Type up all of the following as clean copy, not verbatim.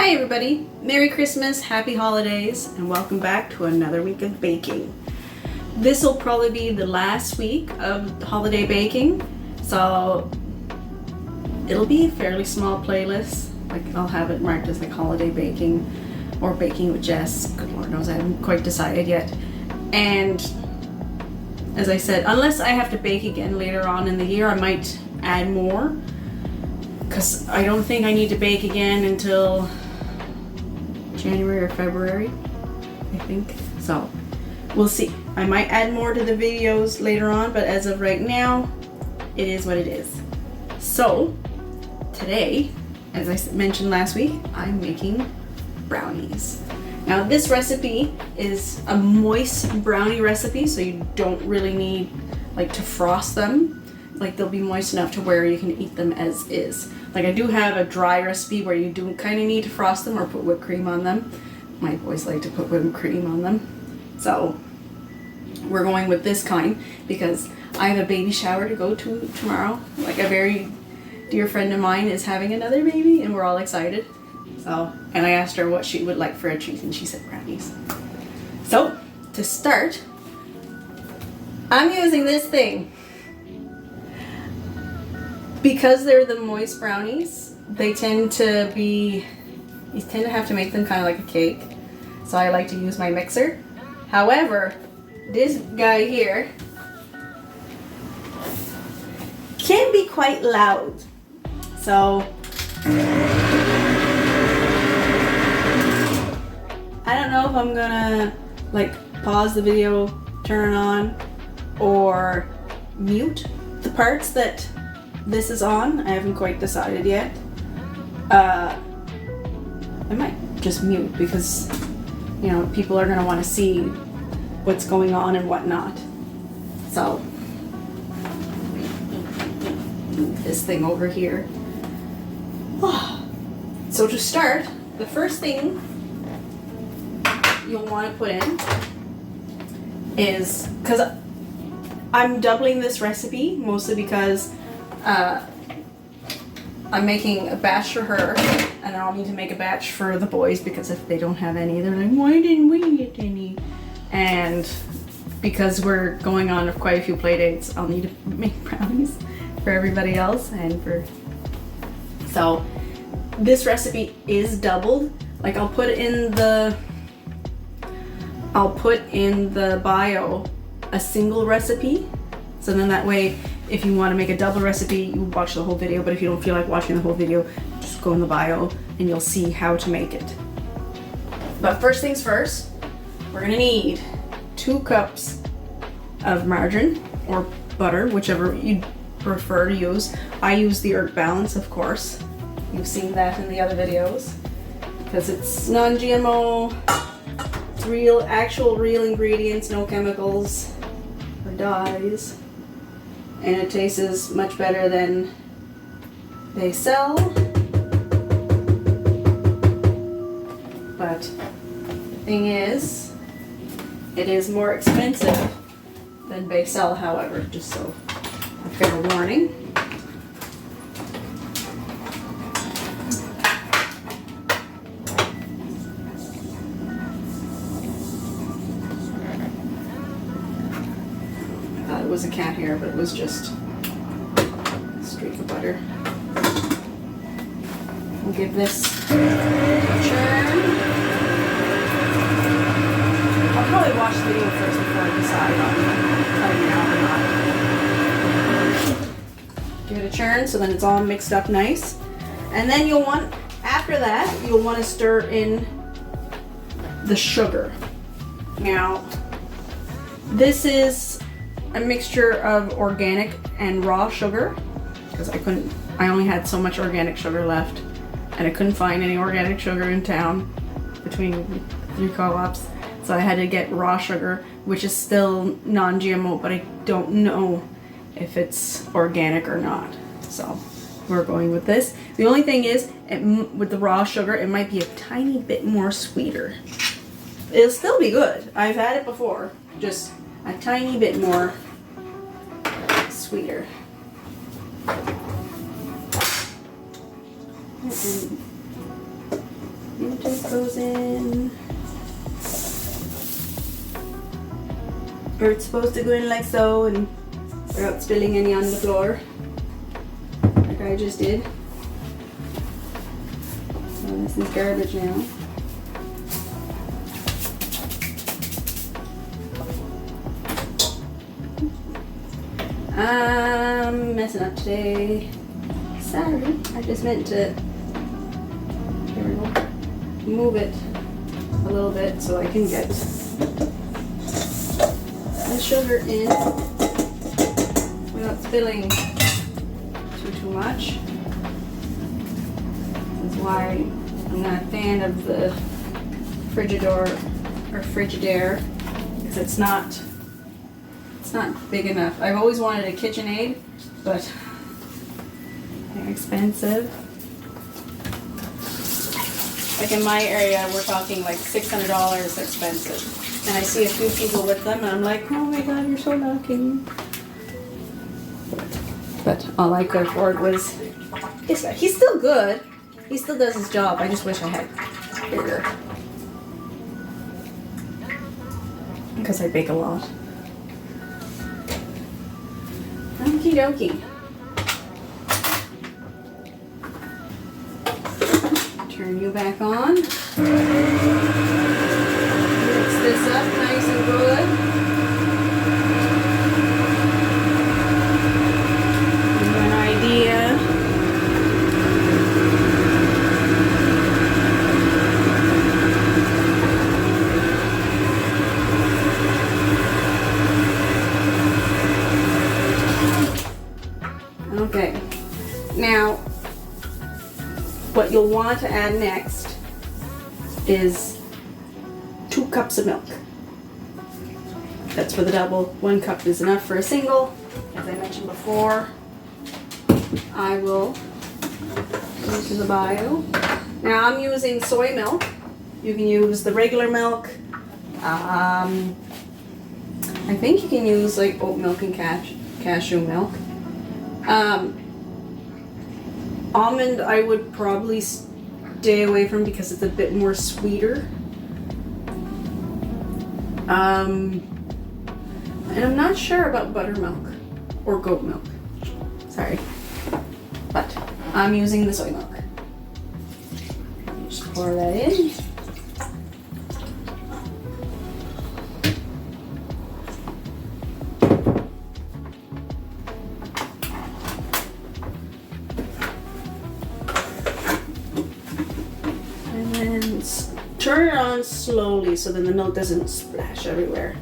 Hi everybody, Merry Christmas, Happy Holidays, and welcome back to another week of baking. This will probably be the last week of holiday baking, so it'll be a fairly small playlist. Like I'll have it marked as like holiday baking or baking with Jess. Good Lord knows I haven't quite decided yet. And as I said, unless I have to bake again later on in the year, I might add more. Because I don't think I need to bake again until January or February, I think. So we'll see. I might add more to the videos later on, but as of right now, it is what it is. So today, as I mentioned last week, I'm making brownies. Now this recipe is a moist brownie recipe, so you don't really need like to frost them. Like they'll be moist enough to where you can eat them as is. Like I do have a dry recipe where you do kind of need to frost them or put whipped cream on them. My boys like to put whipped cream on them. So we're going with this kind because I have a baby shower to go to tomorrow. Like a very dear friend of mine is having another baby and we're all excited. So, and I asked her what she would like for a treat and she said brownies. So to start, I'm using this thing. Because they're the moist brownies, they tend to be, you tend to have to make them kind of like a cake. So I like to use my mixer. However, this guy here can be quite loud. So I don't know if I'm gonna like pause the video, turn it on, or mute the parts that this is on. I haven't quite decided yet. I might just mute because, you know, people are going to want to see what's going on and whatnot. So, move this thing over here. So to start, the first thing you'll want to put in is, because I'm doubling this recipe mostly because I'm making a batch for her, and I'll need to make a batch for the boys because if they don't have any, they're like, why didn't we get any? And because we're going on quite a few play dates, I'll need to make brownies for everybody else and for. So this recipe is doubled. Like I'll put in the bio a single recipe, so then that way if you want to make a double recipe, you watch the whole video, but if you don't feel like watching the whole video, just go in the bio and you'll see how to make it. But first things first, we're gonna need 2 cups of margarine or butter, whichever you prefer to use. I use the Earth Balance, of course. You've seen that in the other videos because it's non-GMO, it's real ingredients, no chemicals or dyes. And it tastes much better than they sell. But the thing is, it is more expensive than they sell, however, just so a fair warning. It was a cat hair, but it was just a streak of butter. We'll give this a churn. I'll probably watch the video first before I decide on cutting it out or not. Give it a churn so then it's all mixed up nice. And then you'll want, after that, you'll want to stir in the sugar. Now, this is a mixture of organic and raw sugar because I only had so much organic sugar left and I couldn't find any organic sugar in town between 3 co-ops, so I had to get raw sugar, which is still non-GMO, but I don't know if it's organic or not, so we're going with this. The only thing is, with the raw sugar, it might be a tiny bit more sweeter. It'll still be good. I've had it before, just a tiny bit more sweeter. This goes in. Or it's supposed to go in like so and without spilling any on the floor. Like I just did. So this is garbage now. I'm messing up today. Sorry, I just meant to, here we go, move it a little bit so I can get the sugar in without spilling too much. That's why I'm not a fan of the Frigidaire because it's not big enough. I've always wanted a KitchenAid, but they're expensive. Like in my area, we're talking like $600 expensive. And I see a few people with them and I'm like, oh my god, you're so lucky. But all I could afford was this guy. He's still good. He still does his job. I just wish I had bigger. Because I bake a lot. Okie dokie. Turn you back on. Mix this up nice and good. Give you an idea. Okay, now what you'll want to add next is 2 cups of milk. That's for the double. 1 cup is enough for a single. As I mentioned before, I will go to the bio. Now I'm using soy milk. You can use the regular milk. I think you can use like oat milk and cashew milk. Almond I would probably stay away from because it's a bit more sweeter. And I'm not sure about buttermilk or goat milk. Sorry. But I'm using the soy milk. Just pour that in. Turn it on slowly so then the milk doesn't splash everywhere.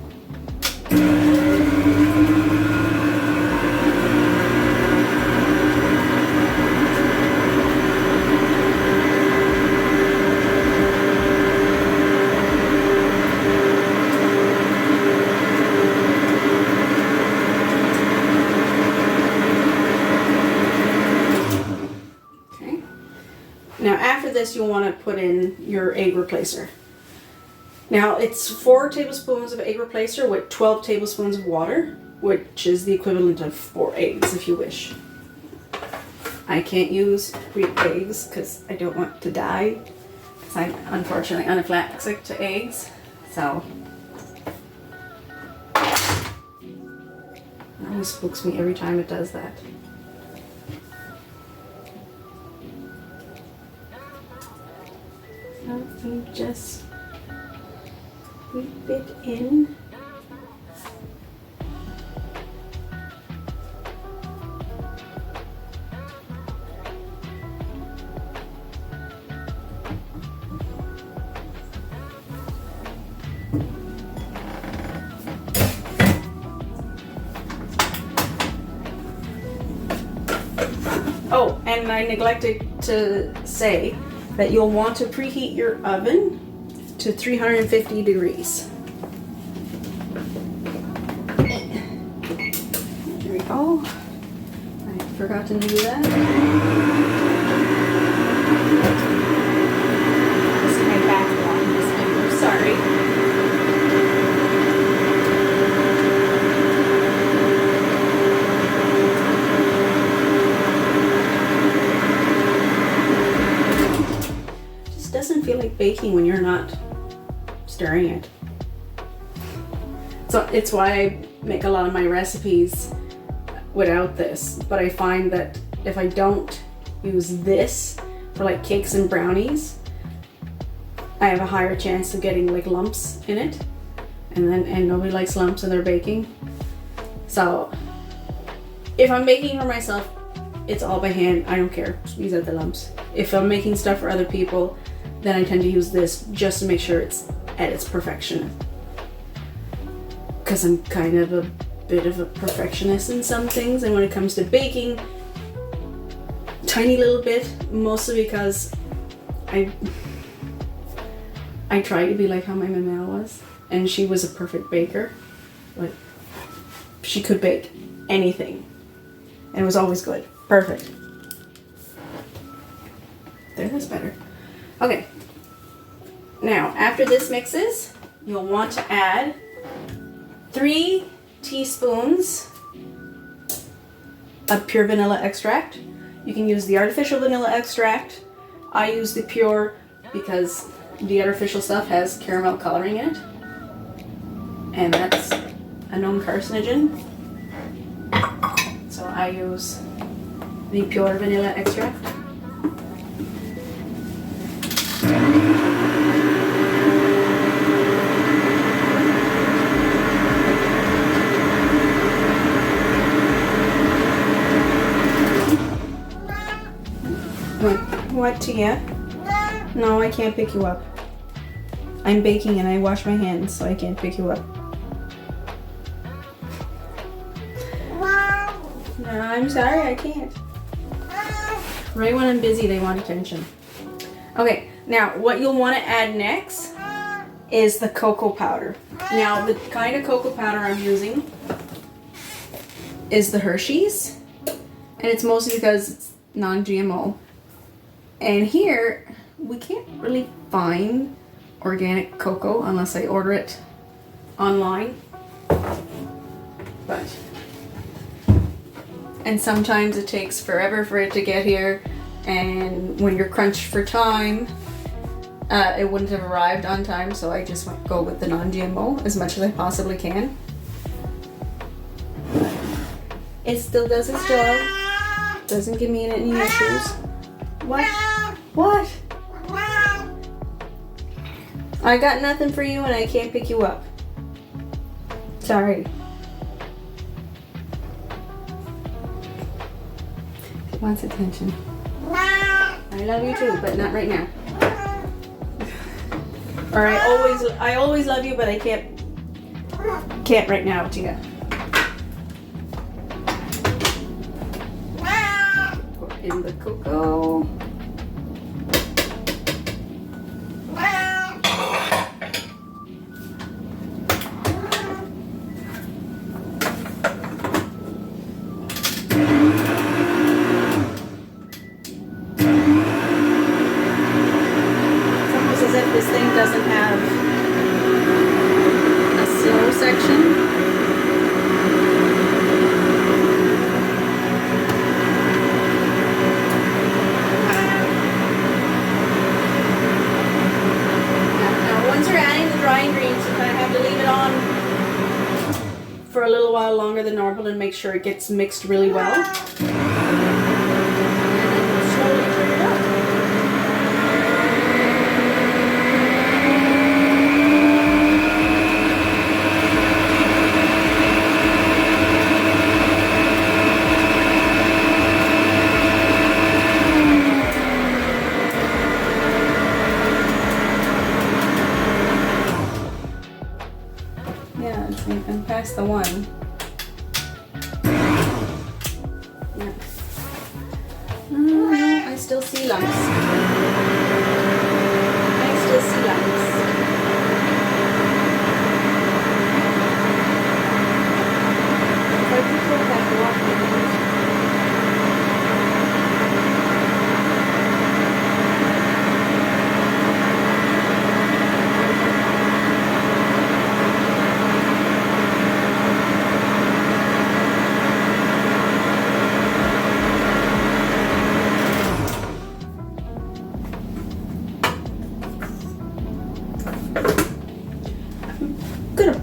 Now after this you'll want to put in your egg replacer. Now it's 4 tablespoons of egg replacer with 12 tablespoons of water, which is the equivalent of 4 eggs if you wish. I can't use Greek eggs because I don't want to die, because I'm unfortunately anaphylaxis to eggs. So it always spooks me every time it does that. Let me just whip it in. Oh, and I neglected to say that you'll want to preheat your oven to 350 degrees. There we go. I forgot to do that. This is my background. I'm sorry. Doesn't feel like like baking when you're not stirring it. So it's why I make a lot of my recipes without this. But I find that if I don't use this for like cakes and brownies, I have a higher chance of getting like lumps in it. And nobody likes lumps in their baking. So if I'm baking for myself, it's all by hand. I don't care. Squeeze out the lumps. If I'm making stuff for other people, then I tend to use this just to make sure it's at its perfection. Because I'm kind of a bit of a perfectionist in some things, and when it comes to baking, tiny little bit, mostly because I try to be like how my mama was, and she was a perfect baker. Like, she could bake anything, and it was always good. Perfect. There, that's better. Okay. Now, after this mixes, you'll want to add 3 teaspoons of pure vanilla extract. You can use the artificial vanilla extract. I use the pure because the artificial stuff has caramel coloring in it, and that's a known carcinogen. So I use the pure vanilla extract. What, Tia? No, I can't pick you up. I'm baking and I wash my hands, so I can't pick you up. No, I'm sorry, I can't. Right when I'm busy, they want attention. Okay, now what you'll want to add next is the cocoa powder. Now, the kind of cocoa powder I'm using is the Hershey's, and it's mostly because it's non-GMO. And here, we can't really find organic cocoa unless I order it online. And sometimes it takes forever for it to get here, and when you're crunched for time, it wouldn't have arrived on time, so I just go with the non-GMO as much as I possibly can. It still does its job. Doesn't give me any issues. What? What? I got nothing for you and I can't pick you up. Sorry. He wants attention. I love you too, but not right now. Or I always love you, but I can't right now, Tia. Put in the cocoa. This thing doesn't have a slow section. Now, once you're adding the dry ingredients, you kind of have to leave it on for a little while longer than normal and make sure it gets mixed really well. And past the one. Yeah. Oh, I still see lumps. I still see lumps. If I control that walk,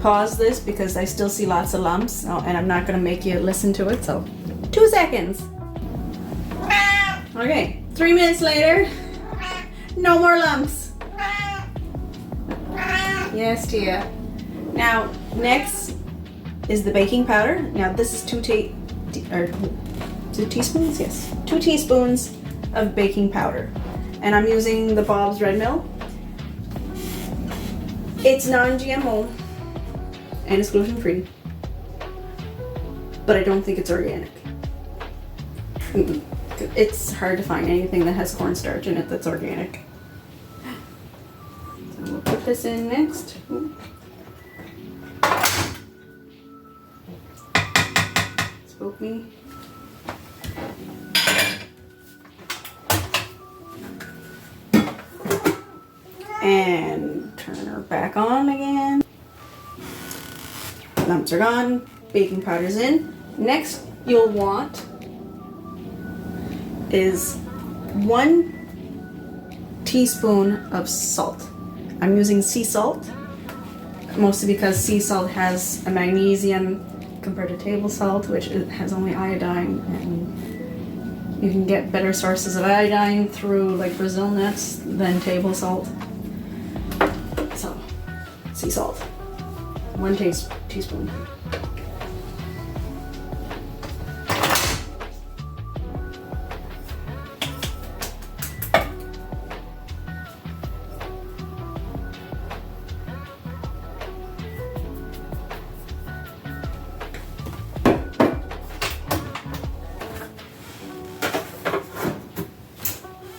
pause this because I still see lots of lumps, and I'm not gonna make you listen to it, so 2 seconds. Okay, 3 minutes later, no more lumps. Yes, Tia. Now, next is the baking powder. Now, this is 2 teaspoons? Yes, 2 teaspoons of baking powder. And I'm using the Bob's Red Mill. It's non-GMO and it's gluten-free, but I don't think it's organic. It's hard to find anything that has cornstarch in it that's organic. So we'll put this in next. Spoke me. And turn her back on again. Lumps are gone, baking powder's in. Next you'll want is 1 teaspoon of salt. I'm using sea salt, mostly because sea salt has a magnesium compared to table salt, which has only iodine, and you can get better sources of iodine through like Brazil nuts than table salt. So, sea salt, 1 teaspoon.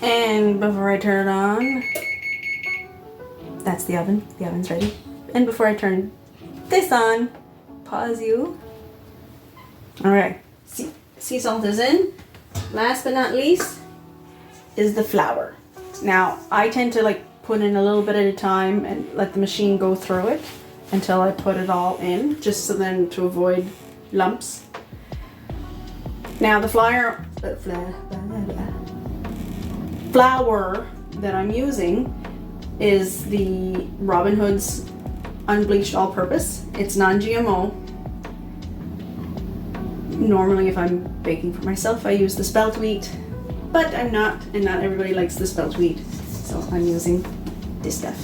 And before I turn it on, that's the oven. The oven's ready. And before I turn this on, pause you. All right, sea salt is in. Last but not least is the flour. Now, I tend to like put in a little bit at a time and let the machine go through it until I put it all in, just so then to avoid lumps. Now the flour that I'm using is the Robin Hood's unbleached all-purpose. It's non-GMO. Normally if I'm baking for myself I use the spelt wheat, but I'm not, and not everybody likes the spelt wheat, so I'm using this stuff.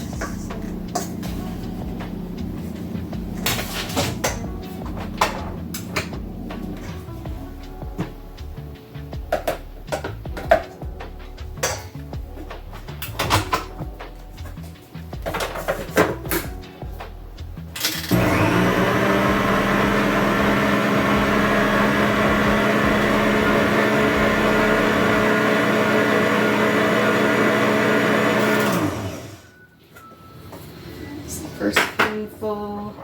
First spoonful.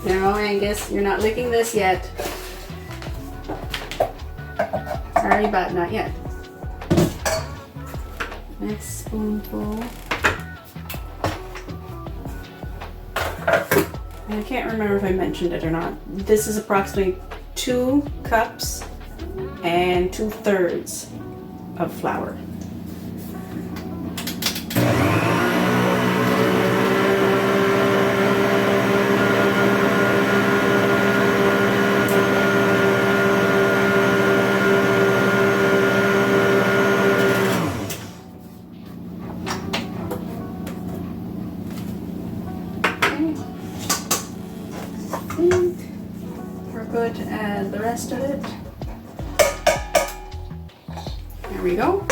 No, Angus, you're not licking this yet. Sorry, but not yet. Next spoonful. And I can't remember if I mentioned it or not. This is approximately 2 cups and 2/3 of flour. We're good to add the rest of it. There we go.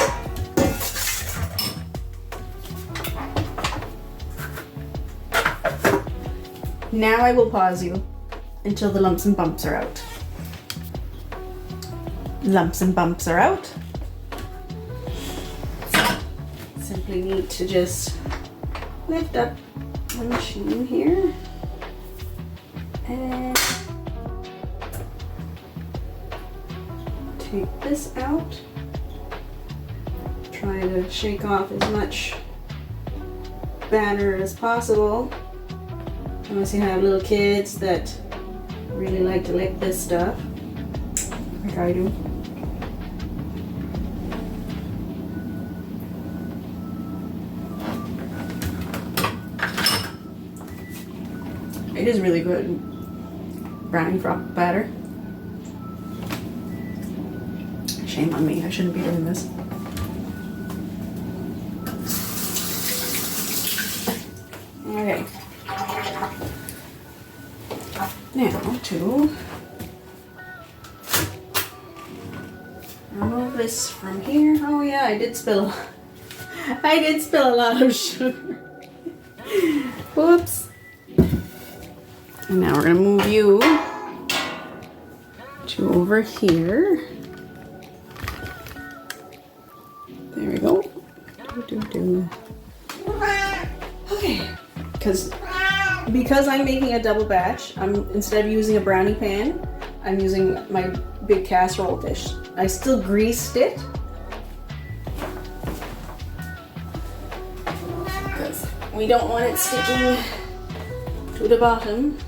Now I will pause you until the lumps and bumps are out. Lumps and bumps are out. Simply need to just lift up the machine here and take this out. Try to shake off as much batter as possible, unless you have little kids that really like to lick this stuff, like I do. It is really good brownie frog batter. Shame on me, I shouldn't be doing this. Okay. Now to remove this from here. Oh yeah, I did spill a lot of sugar. Whoops. And now we're gonna move you to over here. There we go. Okay, because I'm making a double batch, instead of using a brownie pan, I'm using my big casserole dish. I still greased it because we don't want it sticking to the bottom.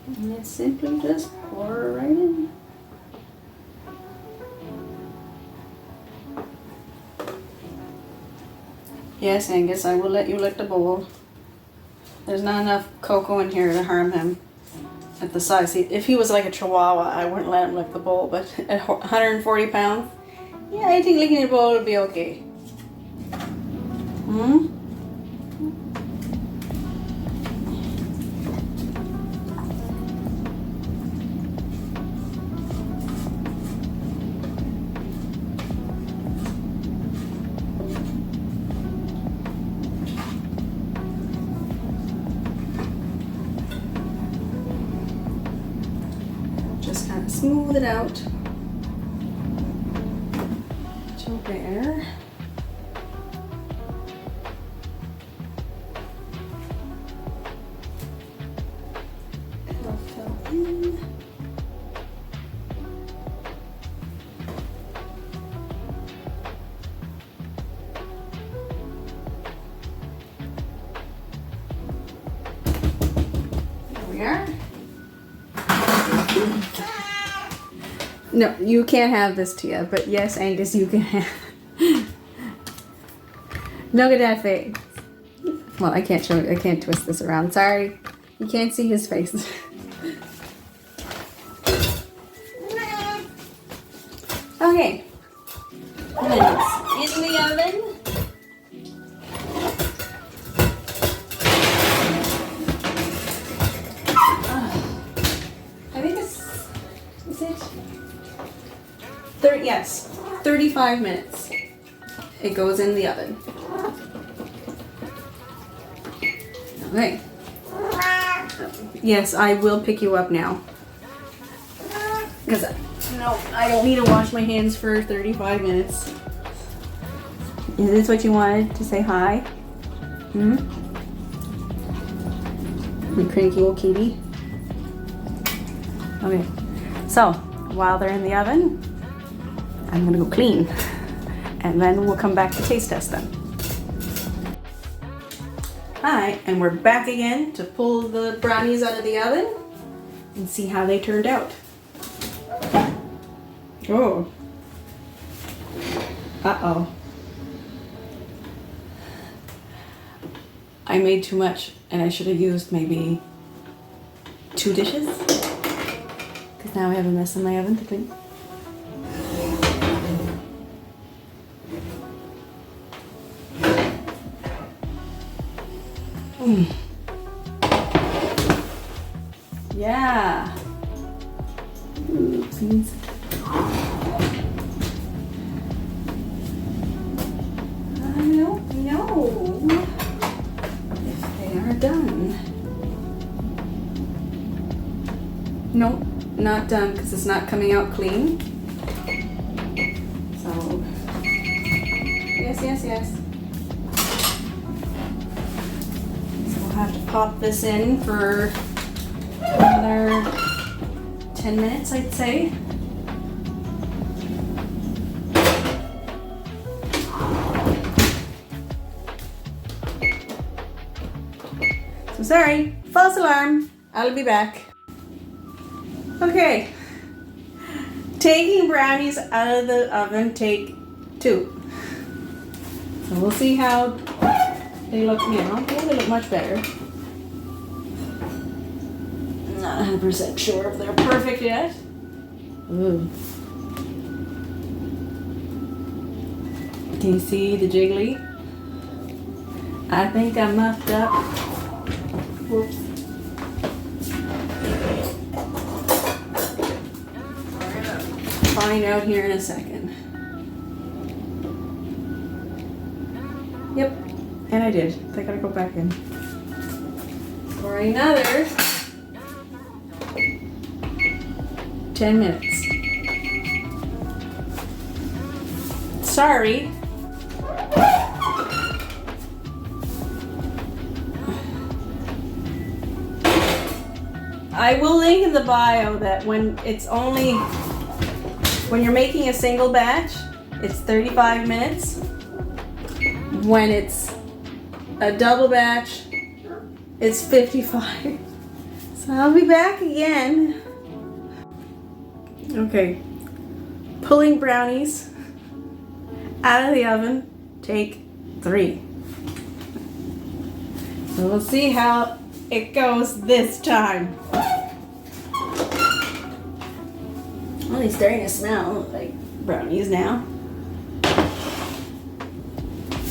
And then simply just pour it right in. Yes, Angus, I will let you lick the bowl. There's not enough cocoa in here to harm him at the size. If he was like a chihuahua, I wouldn't let him lick the bowl, but at 140 pounds, yeah, I think licking the bowl would be okay. Hmm? Just kind of smooth it out to there. It'll fill in. There we are. No, you can't have this, Tia, but yes, Angus, you can have. Look at that face. Well, I can't twist this around. Sorry. You can't see his face. Okay. And then it's in the oven. I think is it? Yes, 35 minutes. It goes in the oven. Okay. Yes, I will pick you up now. Because, no, I don't need to wash my hands for 35 minutes. Is this what you wanted to say hi? Hmm? You cranky old kitty. Okay. So, while they're in the oven, I'm gonna go clean. And then we'll come back to taste test them. Hi, and we're back again to pull the brownies out of the oven and see how they turned out. Oh. Uh-oh. I made too much and I should have used maybe 2 dishes. Because now I have a mess in my oven to clean. Yeah. Oopsies. I don't know. Nope, not done because it's not coming out clean. So, yes. So we'll have to pop this in for another 10 minutes, I'd say. So sorry, false alarm. I'll be back. Okay, taking brownies out of the oven, take 2. So we'll see how they look now. Yeah, they look much better. Not 100% sure if they're perfect yet. Ooh. Can you see the jiggly? I think I muffed up. Whoops. Find out here in a second. Yep, and I did. I gotta go back in for another 10 minutes. Sorry. I will link in the bio that when you're making a single batch, it's 35 minutes. When it's a double batch, it's 55. So I'll be back again. Okay, pulling brownies out of the oven, take 3. So we'll see how it goes this time. Well, he's starting to smell like brownies now.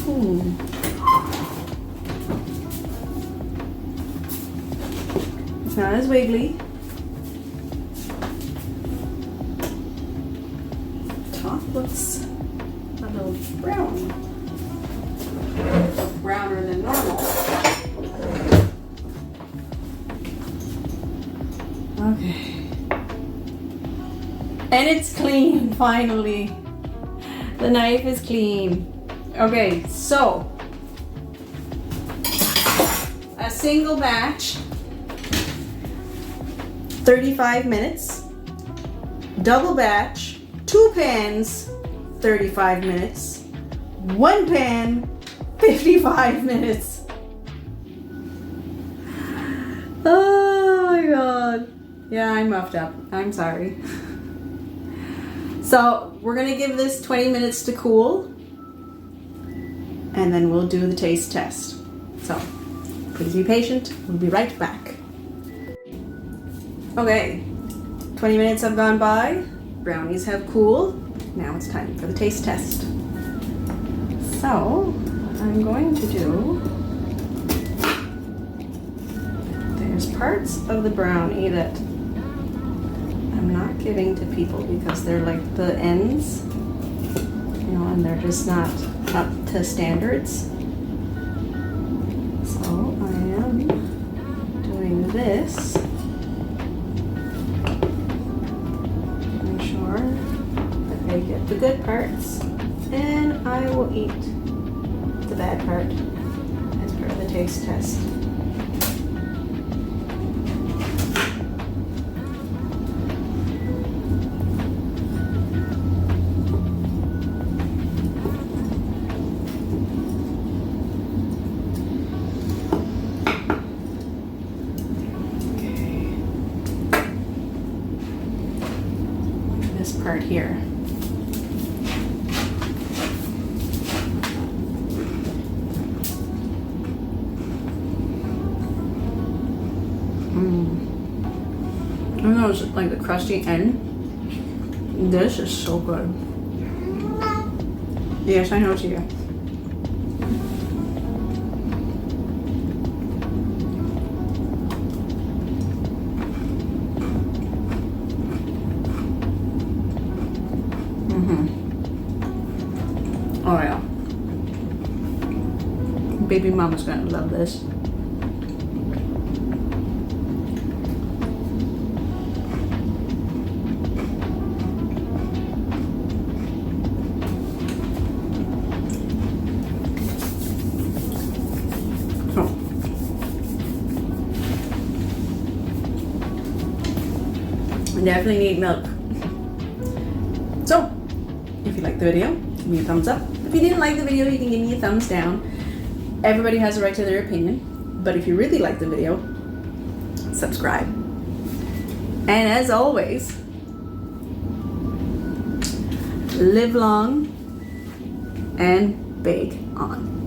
Ooh. It's not as wiggly. Top looks a little brown. Browner than normal. Okay. And it's clean, finally. The knife is clean. Okay, so a single batch, 35 minutes. Double batch, 2 pans, 35 minutes. 1 pan, 55 minutes. Oh my god. Yeah, I muffed up. I'm sorry. So we're gonna give this 20 minutes to cool, and then we'll do the taste test. So please be patient, we'll be right back. Okay, 20 minutes have gone by, brownies have cooled, now it's time for the taste test. So I'm going to do, there's parts of the brownie that I'm not giving to people because they're like the ends, you know, and they're just not up to standards. So I am doing this. I'm sure that I get the good parts, and I will eat the bad part as part of the taste test. This part here. I know it's like the crusty end. This is so good. Yes, I know it's you. Oh yeah. Baby mama's gonna love this. I definitely need milk. So, if you liked the video, give me a thumbs up. If you didn't like the video, you can give me a thumbs down. Everybody has a right to their opinion. But if you really like the video, subscribe. And as always, live long and bake on.